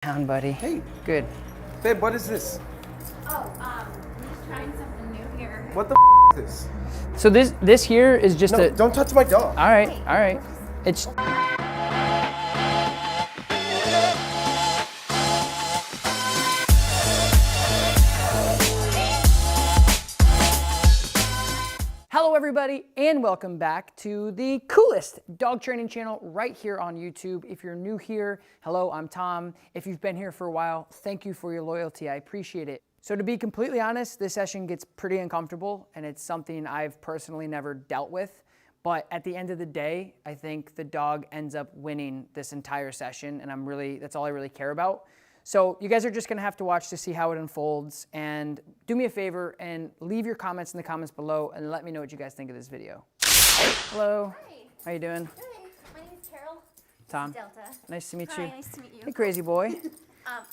Down, buddy. Hey, Good. babe, what is this? Oh, we're just trying something new here. What the is this? So this here is just No, a. don't touch my dog. All right, all right. It's. Hello, everybody, and welcome back to the coolest dog training channel right here on YouTube. If you're new here, hello, I'm Tom. If you've been here for a while, thank you for your loyalty. I appreciate it. So to be completely honest, this session gets pretty uncomfortable, and it's something I've personally never dealt with. But at the end of the day, I think the dog ends up winning this entire session, and that's all I really care about. So you guys are just gonna have to watch to see how it unfolds, and do me a favor and leave your comments in the comments below and let me know what you guys think of this video. Hello. Hi. How you doing? Good. My name is Carol. Tom. This is Delta. Nice to meet Hi, you. nice to meet you. Hey, crazy boy.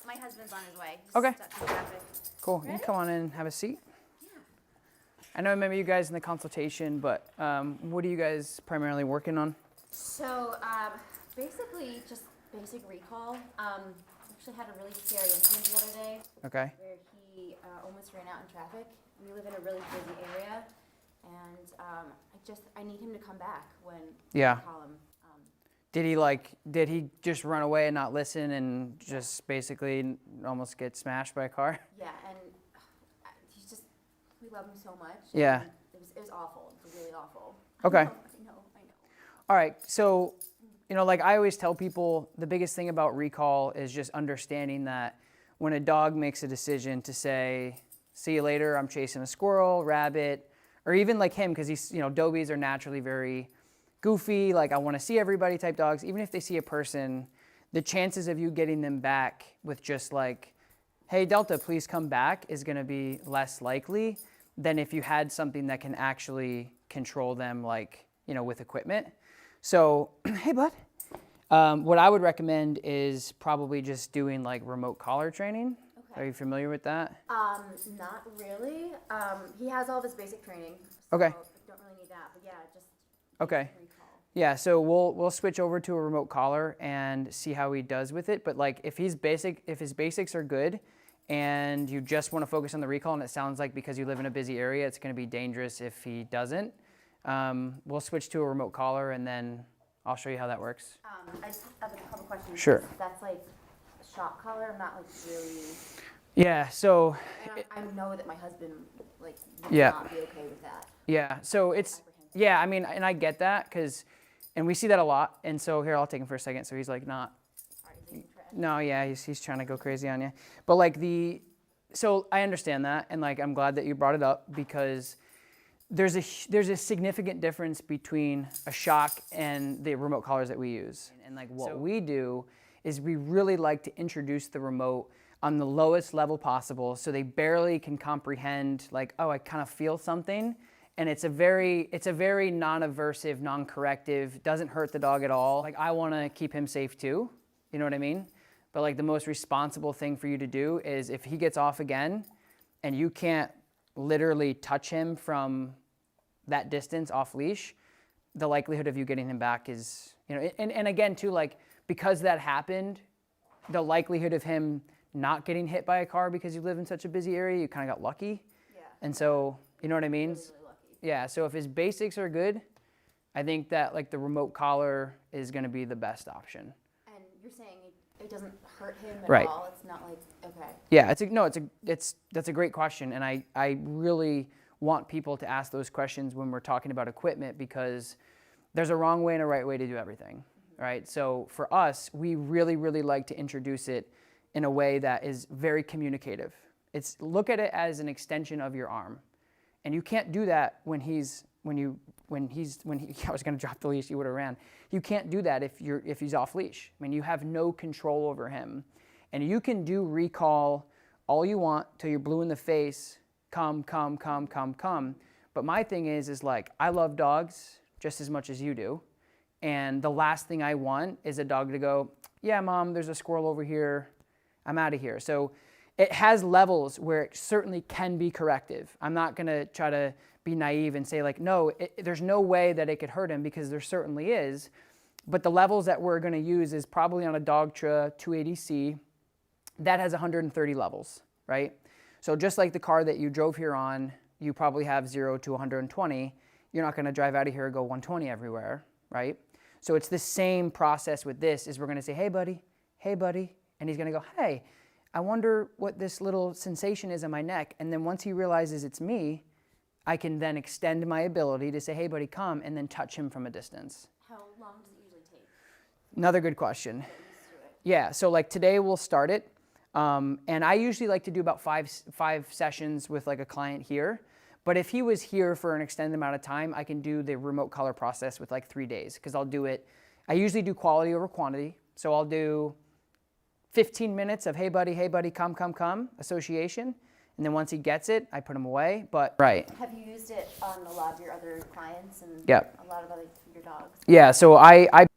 My husband's on his way. He's Okay. stuck in traffic. Cool. You can come on in and have a seat. I know I remember you guys in the consultation, but what are you guys primarily working on? So, basically, just basic recall. Actually had a really scary incident the other day Okay. where he almost ran out in traffic. We live in a really busy area, and I need him to come back when Yeah. I call him. Did he just run away and not listen and just basically almost get smashed by a car? Yeah, and we love him so much. Yeah. and It was awful. It was really awful. Okay. I know. All right, so, like I always tell people, the biggest thing about recall is just understanding that when a dog makes a decision to say, see you later, I'm chasing a squirrel, rabbit, or even like him, because he's, Dobies are naturally very goofy, like I want to see everybody type dogs. Even if they see a person, the chances of you getting them back with just like, hey, Delta, please come back, is going to be less likely than if you had something that can actually control them, like, with equipment. So, hey, bud. What I would recommend is probably just doing like remote collar training. Okay. Are you familiar with that? Not really. He has all of his basic training. Okay. So don't really need that, but yeah, just Okay. recall. Yeah, so we'll switch over to a remote collar and see how he does with it. But like if his basics are good and you just want to focus on the recall, and it sounds like because you live in a busy area, it's going to be dangerous if he doesn't. We'll switch to a remote collar and then I'll show you how that works. I just have a couple questions. Sure. That's like a shock collar. I'm not like really. Yeah, so And I know that my husband like would Yeah. not be okay with that. yeah, so it's yeah, I mean, and I get that and we see that a lot. And so here, I'll take him for a second. So he's like not. Alright, he's taking trash. No, yeah, he's trying to go crazy on you. But like so I understand that, and like I'm glad that you brought it up because there's a significant difference between a shock and the remote collars that we use. And like what we do is we really like to introduce the remote on the lowest level possible, so they barely can comprehend like, oh, I kind of feel something. And it's a very non-aversive, non-corrective, doesn't hurt the dog at all. Like I want to keep him safe too, you know what I mean? But like the most responsible thing for you to do is if he gets off again and you can't literally touch him from that distance off leash, the likelihood of you getting him back is, and again too, like because that happened, the likelihood of him not getting hit by a car because you live in such a busy area, you kind of got lucky. Yeah. And so, you know what I mean? Really lucky. Yeah, so if his basics are good, I think that like the remote collar is going to be the best option. And you're saying it doesn't hurt him at Right. all. It's not like okay. Yeah, that's a great question, and I really want people to ask those questions when we're talking about equipment because there's a wrong way and a right way to do everything, right? So for us, we really like to introduce it in a way that is very communicative. Look at it as an extension of your arm, and you can't do that when he I was going to drop the leash, he would have ran. You can't do that if he's off leash. I mean, you have no control over him. And you can do recall all you want till you're blue in the face, come. But my thing is like, I love dogs just as much as you do. And the last thing I want is a dog to go, yeah, Mom, there's a squirrel over here. I'm out of here. So it has levels where it certainly can be corrective. I'm not going to try to be naive and say like, no, there's no way that it could hurt him, because there certainly is. But the levels that we're going to use is probably on a Dogtra 280C, that has 130 levels, right? So just like the car that you drove here on, you probably have 0 to 120. You're not going to drive out of here and go 120 everywhere, right? So it's the same process with this, is we're going to say, hey, buddy, and he's going to go, hey, I wonder what this little sensation is on my neck. And then once he realizes it's me, I can then extend my ability to say, hey, buddy, come, and then touch him from a distance. How long does it usually take? Another good question. Get used to it. Yeah, so like today we'll start it. And I usually like to do about five sessions with like a client here. But if he was here for an extended amount of time, I can do the remote collar process with like 3 days, because I'll do it. I usually do quality over quantity. So I'll do 15 minutes of hey buddy, come, association. And then once he gets it, I put him away. But right. Have you used it on a lot of your other clients and Yep. a lot of your dogs? Yeah, so I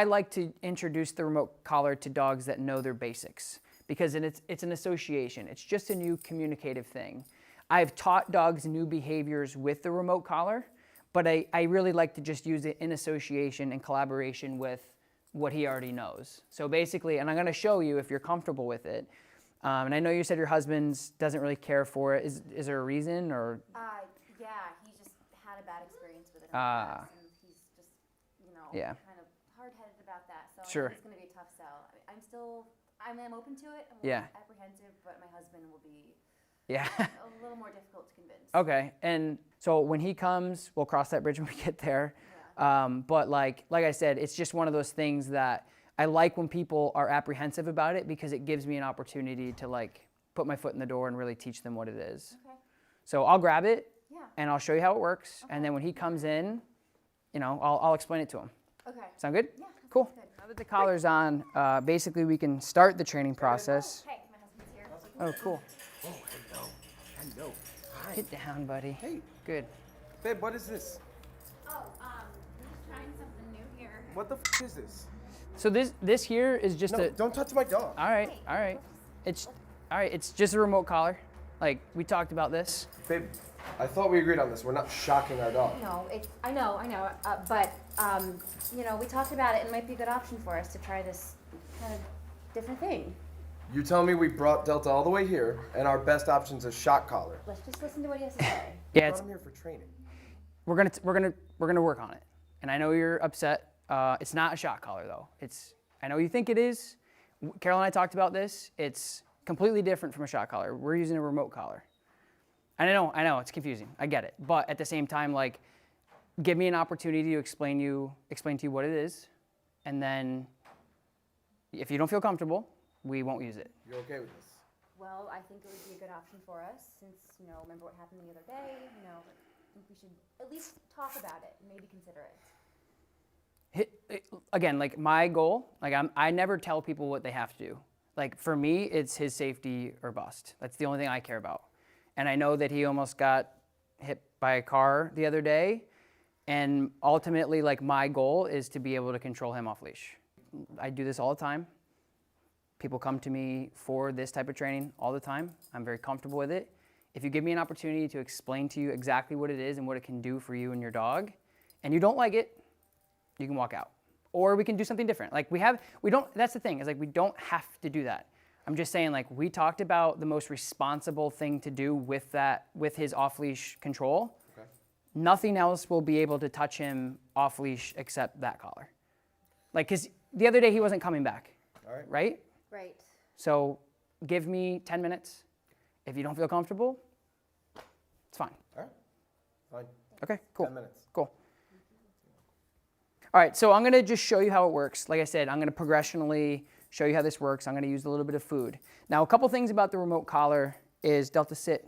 like to introduce the remote collar to dogs that know their basics, because it's an association. It's just a new communicative thing. I've taught dogs new behaviors with the remote collar, but I really like to just use it in association and collaboration with what he already knows. So basically, and I'm going to show you if you're comfortable with it. And I know you said your husband doesn't really care for it. Is there a reason, or? Yeah, he just had a bad experience with it in the past, and he's just, Yeah. kind of hard-headed about that. So Sure. I think it's going to be a tough sell. I mean, I'm open to it. I'm a Yeah. little apprehensive, but my husband will be Yeah. a little more difficult to convince. Okay, and so when he comes, we'll cross that bridge when we get there. Yeah. But like I said, it's just one of those things that I like when people are apprehensive about it, because it gives me an opportunity to like put my foot in the door and really teach them what it is. Okay. So I'll grab it Yeah. and I'll show you how it works. Okay. And then when he comes in, I'll explain it to him. Okay. Sound good? Yeah. that Cool. sounds good. Now that the collar's on, basically we can start the training process. Hey, my husband's here. Oh, cool. Hello. Hi. Get down, buddy. Hey, Good. babe, what is this? Oh, we're just trying something new here. What the is this? So this here is just No, a. don't touch my dog. All right, all right. It's just a remote collar. Like we talked about this. Babe, I thought we agreed on this. We're not shocking our dog. No, I know, but we talked about it, and it might be a good option for us to try this kind of different thing. You tell me we brought Delta all the way here, and our best option's a shock collar. Let's just listen to what he has to say. Yeah, I it's, brought him here for training. we're gonna work on it. And I know you're upset. It's not a shock collar though. I know you think it is. Carol and I talked about this. It's completely different from a shock collar. We're using a remote collar. And I know it's confusing. I get it. But at the same time, like, give me an opportunity to explain to you what it is, and then if you don't feel comfortable, we won't use it. You're okay with this? Well, I think it would be a good option for us, since remember what happened the other day. I think we should at least talk about it and maybe consider it. Again, like my goal, like I never tell people what they have to do. Like for me, it's his safety or bust. That's the only thing I care about. And I know that he almost got hit by a car the other day. And ultimately, like my goal is to be able to control him off leash. I do this all the time. People come to me for this type of training all the time. I'm very comfortable with it. If you give me an opportunity to explain to you exactly what it is and what it can do for you and your dog, and you don't like it, you can walk out. Or we can do something different. Like that's the thing, is like we don't have to do that. I'm just saying, like, we talked about the most responsible thing to do with his off-leash control. Okay. Nothing else will be able to touch him off-leash except that collar. Like, because the other day he wasn't coming back, All right. right? Right. So give me 10 minutes. If you don't feel comfortable, it's fine. All right. Fine. Okay, cool. 10 minutes. Cool. All right, so I'm gonna just show you how it works. Like I said, I'm gonna progressionally show you how this works. I'm gonna use a little bit of food. Now, a couple things about the remote collar is Delta Sit.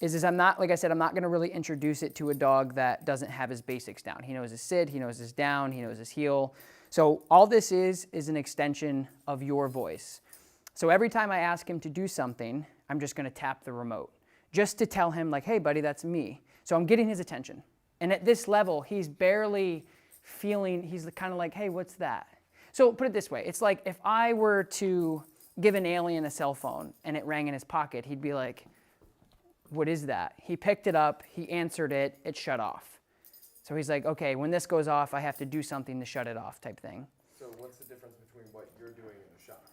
I'm not, like I said, I'm not gonna really introduce it to a dog that doesn't have his basics down. He knows his sit, he knows his down, he knows his heel. So all this is an extension of your voice. So every time I ask him to do something, I'm just gonna tap the remote, just to tell him like, hey buddy, that's me. So I'm getting his attention. And at this level, he's barely feeling, he's kind of like, hey, what's that? So put it this way, it's like if I were to give an alien a cell phone and it rang in his pocket, he'd be like, what is that? He picked it up, he answered it, it shut off. So he's like, okay, when this goes off, I have to do something to shut it off type thing. So what's the difference between what you're doing and a shock?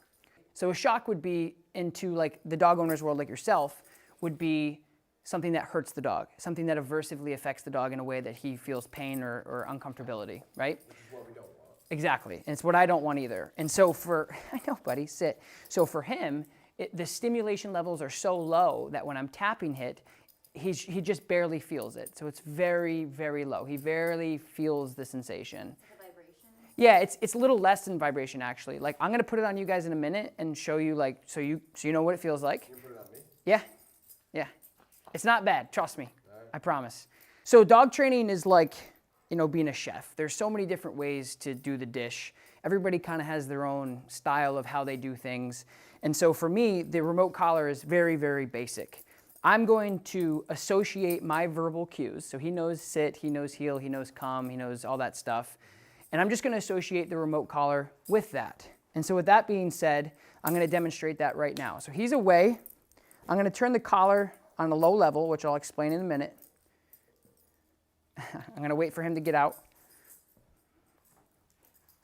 So a shock would be into like the dog owner's world, like yourself, would be something that hurts the dog, something that aversively affects the dog in a way that he feels pain or uncomfortability, right? Which is what we don't want. Exactly, and it's what I don't want either. And so I know, buddy, sit. So for him, the stimulation levels are so low that when I'm tapping it, he just barely feels it. So it's very, very low. He barely feels the sensation. The vibration? Yeah, it's a little less than vibration actually. Like I'm gonna put it on you guys in a minute and show you like so you know what it feels like. You can put it on me? Yeah, yeah. It's not bad, trust me. I promise. So dog training is like, being a chef. There's so many different ways to do the dish. Everybody kind of has their own style of how they do things. And so for me, the remote collar is very, very basic. I'm going to associate my verbal cues. So he knows sit, he knows heel, he knows come, he knows all that stuff. And I'm just going to associate the remote collar with that. And so with that being said, I'm going to demonstrate that right now. So he's away. I'm going to turn the collar on a low level, which I'll explain in a minute. I'm going to wait for him to get out.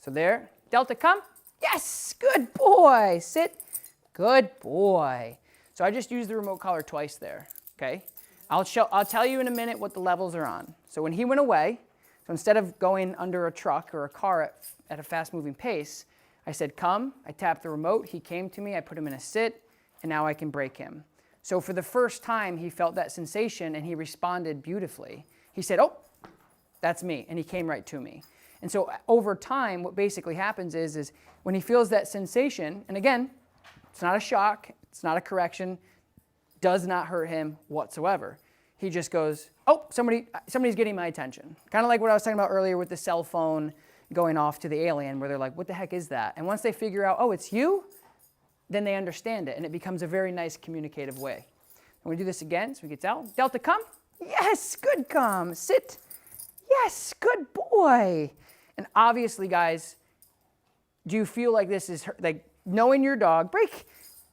So there. Delta, come. Yes, good boy. Sit. Good boy. So I just used the remote collar twice there, okay? I'll tell you in a minute what the levels are on. So when he went away, so instead of going under a truck or a car at a fast-moving pace, I said, come. I tapped the remote. He came to me. I put him in a sit, and now I can break him. So for the first time, he felt that sensation, and he responded beautifully. He said, oh, that's me, and he came right to me. And so over time, what basically happens is when he feels that sensation, and again, it's not a shock, it's not a correction, does not hurt him whatsoever. He just goes, oh, somebody's getting my attention. Kind of like what I was talking about earlier with the cell phone going off to the alien, where they're like, what the heck is that? And once they figure out, oh, it's you, then they understand it, and it becomes a very nice communicative way. And we do this again, so he gets out. Delta, come. Yes, good come. Sit. Yes, good boy. And obviously, guys, do you feel like this is like knowing your dog, break,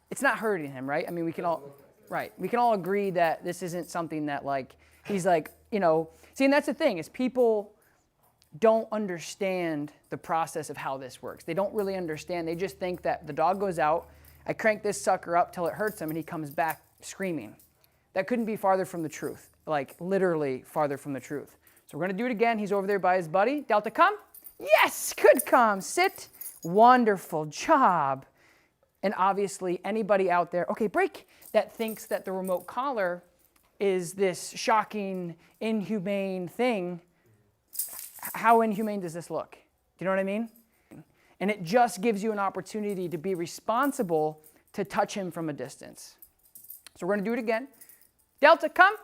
it's not hurting him, right? I mean, we can all agree that this isn't something that like, he's like, see, and that's the thing is people don't understand the process of how this works. They don't really understand. They just think that the dog goes out, I crank this sucker up till it hurts him and he comes back screaming. That couldn't be farther from the truth, like literally farther from the truth. So we're gonna do it again. He's over there by his buddy. Delta, come. Yes, good come. Sit. Wonderful job. And obviously anybody out there, okay, break, that thinks that the remote collar is this shocking, inhumane thing. How inhumane does this look? Do you know what I mean? And it just gives you an opportunity to be responsible to touch him from a distance. So we're gonna do it again. Delta, come.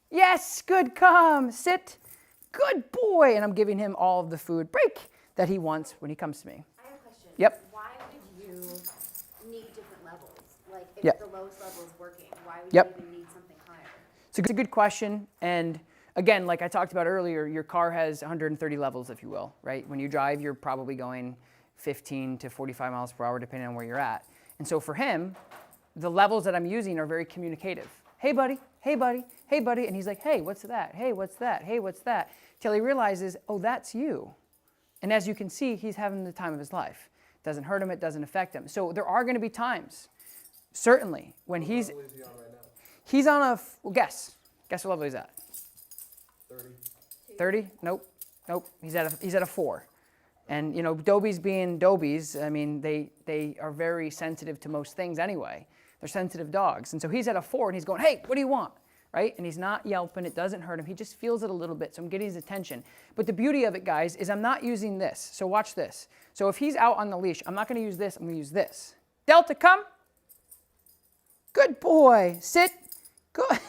Yes, good come. Sit. Good boy. And I'm giving him all of the food break that he wants when he comes to me. I have a question. Yep. Why would you need different levels? Like, if Yep. the lowest level is working, why would Yep. you even need something higher? It's a good question. And again, like I talked about earlier, your car has 130 levels, if you will, right? When you drive, you're probably going 15 to 45 miles per hour, depending on where you're at. And so for him, the levels that I'm using are very communicative. Hey, buddy. Hey, buddy. Hey, buddy. And he's like, hey, what's that? Hey, what's that? Hey, what's that? Till he realizes, oh, that's you. And as you can see, he's having the time of his life. It doesn't hurt him. It doesn't affect him. So there are going to be times, certainly, when What level is he on right now? he's on a, well, guess what level he's at? 30. 30? Nope. He's at a 4. And Dobies being Dobies, I mean, they are very sensitive to most things anyway. They're sensitive dogs. And so he's at a 4 and he's going, hey, what do you want? Right? And he's not yelping, it doesn't hurt him. He just feels it a little bit, so I'm getting his attention. But the beauty of it, guys, is I'm not using this. So watch this. So if he's out on the leash, I'm not gonna use this, I'm gonna use this. Delta, come. Good boy. Sit. Good.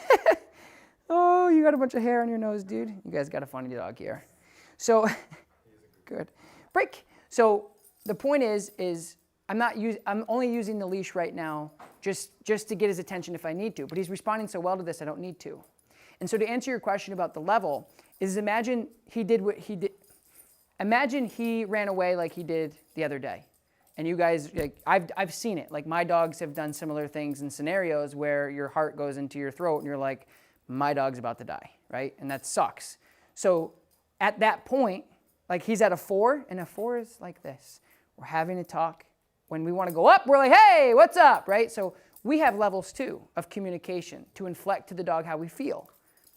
Oh, you got a bunch of hair on your nose, dude. You guys got a funny dog here. So, good. Break. So the point is I'm only using the leash right now just to get his attention if I need to. But he's responding so well to this, I don't need to. And so to answer your question about the level, is imagine he did what he did. Imagine he ran away like he did the other day. And you guys, like, I've seen it. Like my dogs have done similar things in scenarios where your heart goes into your throat and you're like, my dog's about to die, right? And that sucks. So at that point, like he's at a 4, and a 4 is like this. We're having a talk. when we want to go up, we're like, hey, what's up, right? So we have levels too of communication to inflect to the dog how we feel,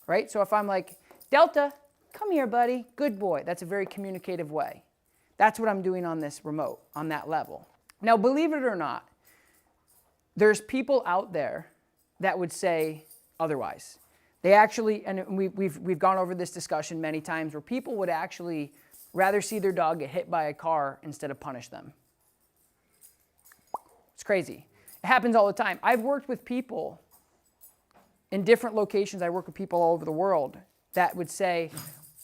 right? So if I'm like, Delta, come here, buddy, good boy. That's a very communicative way. That's what I'm doing on this remote, on that level. Now, believe it or not, there's people out there that would say otherwise. They actually, and we've gone over this discussion many times, where people would actually rather see their dog get hit by a car instead of punish them. It's crazy. It happens all the time. I've worked with people in different locations. I work with people all over the world that would say,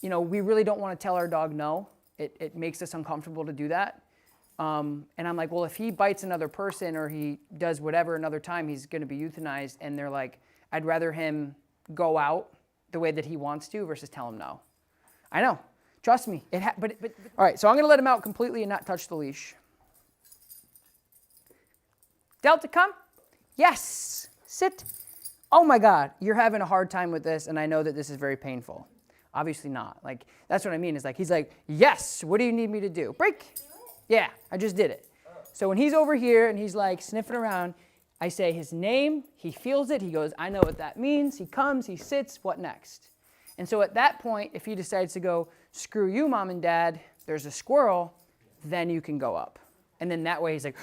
you know, we really don't want to tell our dog no. It makes us uncomfortable to do that. And I'm like, well, if he bites another person or he does whatever another time, he's going to be euthanized. And they're like, I'd rather him go out the way that he wants to versus tell him no. I know. Trust me. But all right, so I'm going to let him out completely and not touch the leash. Delta, come. Yes. Sit. Oh my God, you're having a hard time with this, and I know that this is very painful. Obviously not. Like, that's what I mean. Is like, he's like, yes, what do you need me to do? Break. Yeah, I just did it. So when he's over here and he's like sniffing around, I say his name, he feels it, he goes, I know what that means. He comes, he sits, what next? And so at that point, if he decides to go, screw you, mom and dad, there's a squirrel, then you can go up. And then that way he's like,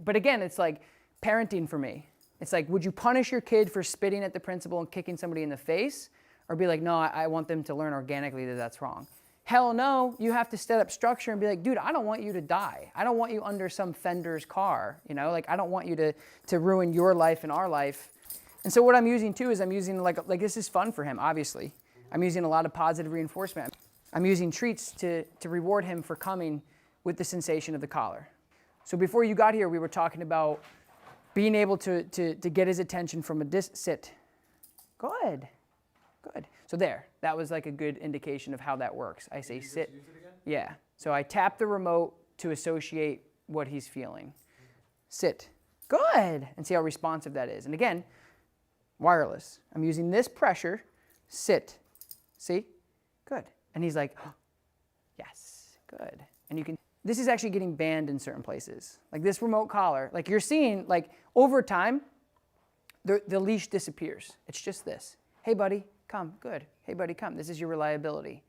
but again, it's like parenting for me. It's like, would you punish your kid for spitting at the principal and kicking somebody in the face? Or be like, no, I want them to learn organically that that's wrong. Hell no, you have to set up structure and be like, dude, I don't want you to die. I don't want you under some fender's car, you know? Like, I don't want you to ruin your life and our life. And so what I'm using too is I'm using like this is fun for him, obviously. I'm using a lot of positive reinforcement. I'm using treats to reward him for coming with the sensation of the collar. So before you got here, we were talking about being able to get his attention from a sit. Good. Good. So there, that was like a good indication of how that works. I say sit. Use it again? Yeah. So I tap the remote to associate what he's feeling. Sit. Good. And see how responsive that is. And again, wireless. I'm using this pressure. Sit. See? Good. And he's like, oh, yes, good. And you can, this is actually getting banned in certain places. Like this remote collar, like you're seeing, like over time, the leash disappears. It's just this. Hey, buddy, come. Good. Hey, buddy, come. This is your reliability.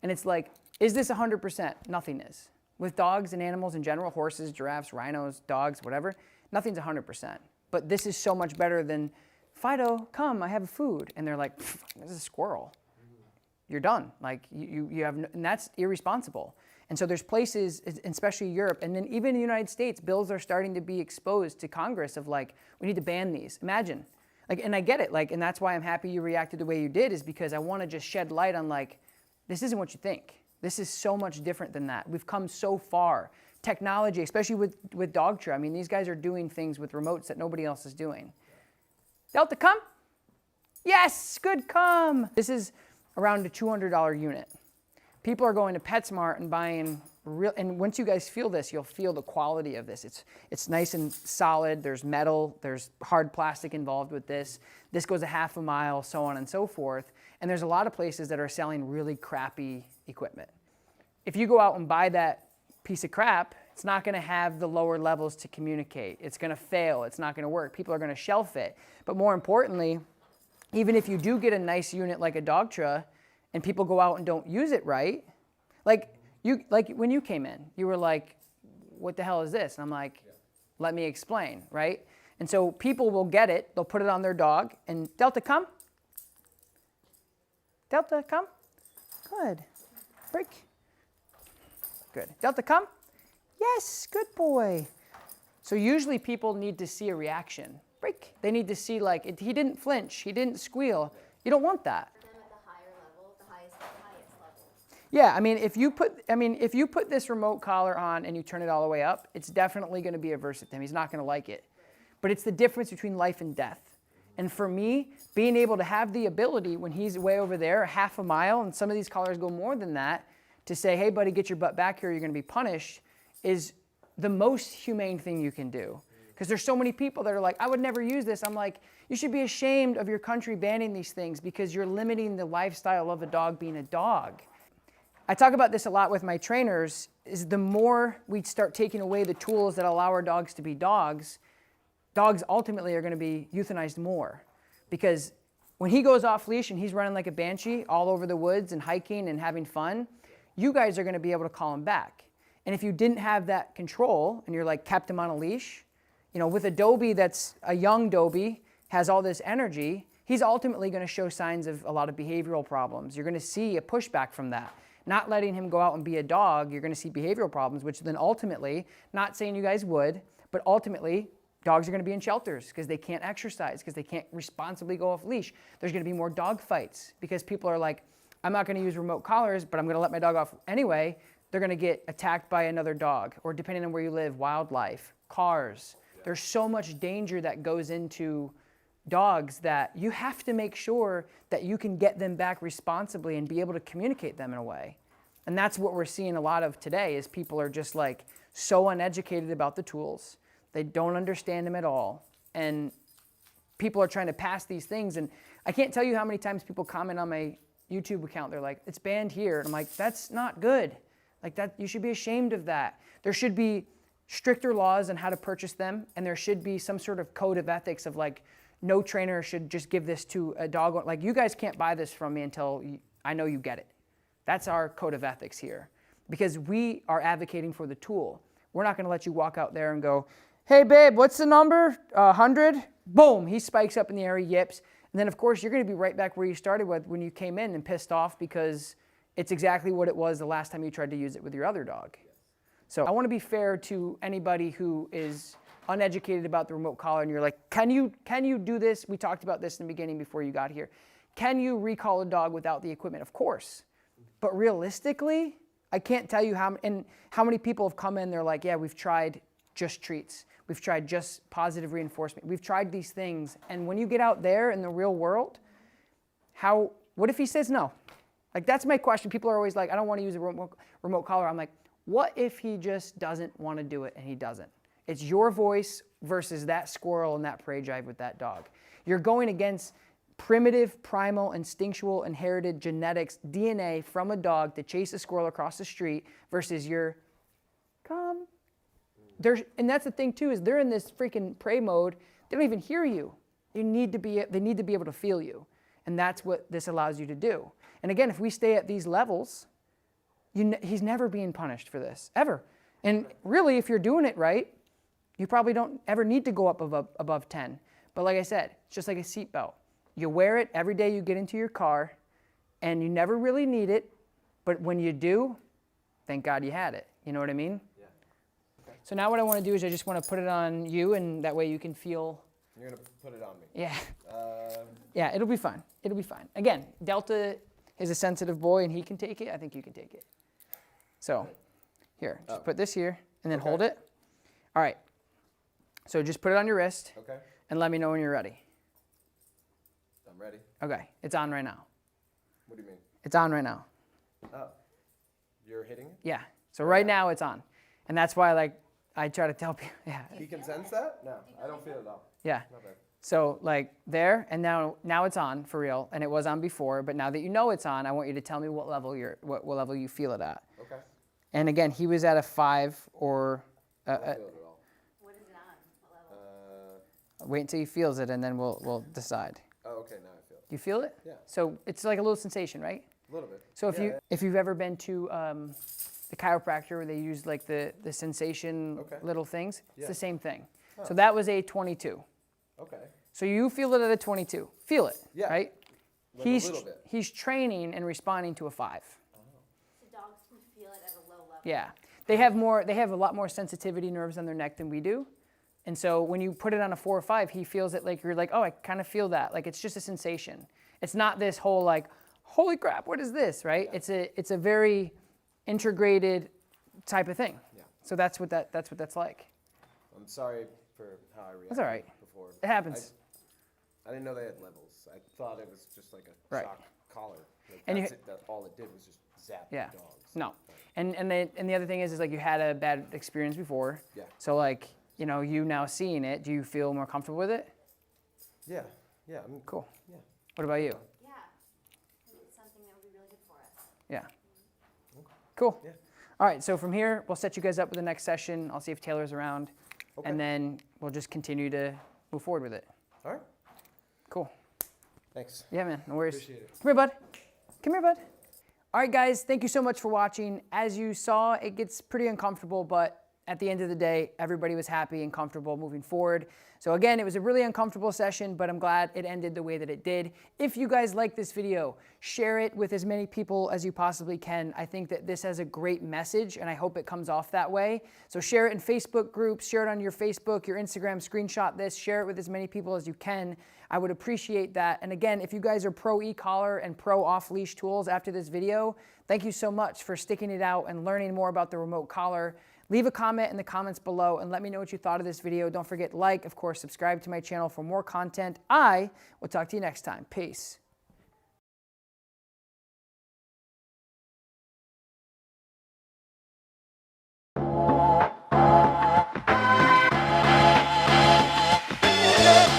And it's like, is this 100%? Nothing is. With dogs and animals in general, horses, giraffes, rhinos, dogs, whatever, nothing's 100%. But this is so much better than, Fido, come, I have food. And they're like, this is a squirrel. You're done. Like, you have, and that's irresponsible. And so there's places, especially Europe, and then even in the United States, bills are starting to be exposed to Congress of like, we need to ban these. Imagine. Like, and I get it, like, and that's why I'm happy you reacted the way you did, is because I want to just shed light on like, this isn't what you think. This is so much different than that. We've come so far. Technology, especially with Dogtra, I mean, these guys are doing things with remotes that nobody else is doing. Delta, come. Yes, good, come. This is around a $200 unit. People are going to PetSmart and buying real, and once you guys feel this, you'll feel the quality of this. It's nice and solid. There's metal, there's hard plastic involved with this. This goes a half a mile, so on and so forth. And there's a lot of places that are selling really crappy equipment. If you go out and buy that piece of crap, it's not gonna have the lower levels to communicate. It's gonna fail, it's not gonna work. People are gonna shelf it. But more importantly, even if you do get a nice unit like a Dogtra and people go out and don't use it right, like when you came in, you were like, what the hell is this? And I'm like, let me explain, right? And so people will get it, they'll put it on their dog, and Delta, come. Delta, come. Good. Break. Good. Delta, come. Yes, good boy. So usually people need to see a reaction. Break. They need to see like, he didn't flinch, he didn't squeal. You don't want that. For them at the higher level, the highest level. Yeah, I mean, if you put this remote collar on and you turn it all the way up, it's definitely going to be aversive to him. He's not going to like it. But it's the difference between life and death. And for me, being able to have the ability when he's way over there, half a mile, and some of these collars go more than that, to say, hey, buddy, get your butt back here, you're going to be punished, is the most humane thing you can do. Because there's so many people that are like, I would never use this. I'm like, you should be ashamed of your country banning these things because you're limiting the lifestyle of a dog being a dog. I talk about this a lot with my trainers, is the more we start taking away the tools that allow our dogs to be dogs, dogs ultimately are going to be euthanized more. Because when he goes off leash and he's running like a banshee all over the woods and hiking and having fun, you guys are going to be able to call him back. And if you didn't have that control and you're like kept him on a leash, you know, with a Dobie that's a young Dobie, has all this energy, he's ultimately going to show signs of a lot of behavioral problems. You're going to see a pushback from that. Not letting him go out and be a dog, you're going to see behavioral problems, which then ultimately, not saying you guys would, but ultimately, dogs are going to be in shelters because they can't exercise, because they can't responsibly go off leash. There's going to be more dog fights because people are like, I'm not going to use remote collars, but I'm going to let my dog off anyway. They're going to get attacked by another dog, or depending on where you live, wildlife, cars. There's so much danger that goes into dogs that you have to make sure that you can get them back responsibly and be able to communicate them in a way. And that's what we're seeing a lot of today is people are just like so uneducated about the tools. They don't understand them at all. And people are trying to pass these things. And I can't tell you how many times people comment on my YouTube account. They're like, it's banned here. And I'm like, that's not good. Like that, you should be ashamed of that. There should be stricter laws on how to purchase them. And there should be some sort of code of ethics of like, no trainer should just give this to a dog. Like, you guys can't buy this from me until I know you get it. That's our code of ethics here. Because we are advocating for the tool. We're not going to let you walk out there and go, hey, babe, what's the number? 100? Boom, he spikes up in the air, he yips. And then, of course, you're going to be right back where you started with when you came in and pissed off because it's exactly what it was the last time you tried to use it with your other dog. So I want to be fair to anybody who is uneducated about the remote collar and you're like, can you do this? We talked about this in the beginning before you got here. Can you recall a dog without the equipment? Of course. But realistically, I can't tell you how many people have come in, they're like, yeah, we've tried just treats. We've tried just positive reinforcement. We've tried these things. And when you get out there in the real world, what if he says no? Like, that's my question. People are always like, I don't want to use a remote collar. I'm like, what if he just doesn't want to do it and he doesn't? It's your voice versus that squirrel and that prey drive with that dog. You're going against primitive, primal, instinctual, inherited genetics, DNA from a dog to chase a squirrel across the street versus your, come. And that's the thing too, is they're in this freaking prey mode. They don't even hear you. They need to be able to feel you. And that's what this allows you to do. And again, if we stay at these levels, he's never being punished for this, ever. And really, if you're doing it right, you probably don't ever need to go up above 10. But like I said, it's just like a seatbelt. You wear it every day you get into your car, and you never really need it. But when you do, thank God you had it. You know what I mean? Yeah. Okay. So now what I want to do is I just want to put it on you, and that way you can feel. You're going to put it on me. Yeah. Yeah, it'll be fine. It'll be fine. Again, Delta is a sensitive boy, and he can take it. I think you can take it. So here, just put this here, and then hold it. All right. So just put it on your wrist. Okay. And let me know when you're ready. I'm ready. Okay, it's on right now. What do you mean? It's on right now. Oh. You're hitting it? Yeah. So right now it's on. And that's why I try to tell people, yeah. He can sense that? No, I don't feel it at all. Yeah. Not bad. So there, and now it's on for real, and it was on before, but now that you know it's on, I want you to tell me what level what level you feel it at. Okay. And again, he was at a 5 or I don't feel it at all. What is it on? What level? wait until he feels it, and then we'll decide. Oh, okay, now I feel it. You feel it? Yeah. So it's like a little sensation, right? A little bit. So Yeah, if you've ever been to the chiropractor where they use like the sensation little things, it's Yeah. the same thing. So that was a 22. Okay. So you feel it at a 22. Feel it, Yeah. right? Like a little bit. He's training and responding to a 5. So dogs can feel it at a low level. Yeah. They have a lot more sensitivity nerves on their neck than we do. And so when you put it on a 4 or 5, he feels it like you're like, oh, I kind of feel that. Like it's just a sensation. It's not this whole like, holy crap, what is this, right? Yeah. It's a very integrated type of thing. Yeah. So that's what that's like. I'm sorry for how I reacted That's all right. before. It happens. I didn't know they had levels. I thought it was just like a Right. shock collar. Like And that's it. All it did was just zap Yeah. the dogs. No. And the other thing is like you had a bad experience before. Yeah. So like, you now seeing it, do you feel more comfortable with it? Yeah. Yeah. I mean, Cool. Yeah. What about you? Yeah. It's something that would be really good for us. Yeah. Cool. Yeah. All right, so from here, we'll set you guys up with the next session. I'll see if Taylor's around, Okay. and then we'll just continue to move forward with it. All right. Cool. Thanks. Yeah, man, no worries. Appreciate it. Come here, bud. Come here, bud. All right, guys, thank you so much for watching. As you saw, it gets pretty uncomfortable, but at the end of the day, everybody was happy and comfortable moving forward. So again, it was a really uncomfortable session, but I'm glad it ended the way that it did. If you guys like this video, share it with as many people as you possibly can. I think that this has a great message, and I hope it comes off that way. So share it in Facebook groups, share it on your Facebook, your Instagram, screenshot this, share it with as many people as you can. I would appreciate that. And again, if you guys are pro e-collar and pro off-leash tools after this video, thank you so much for sticking it out and learning more about the remote collar. Leave a comment in the comments below and let me know what you thought of this video. Don't forget to like, of course, subscribe to my channel for more content. I will talk to you next time. Peace. Yeah.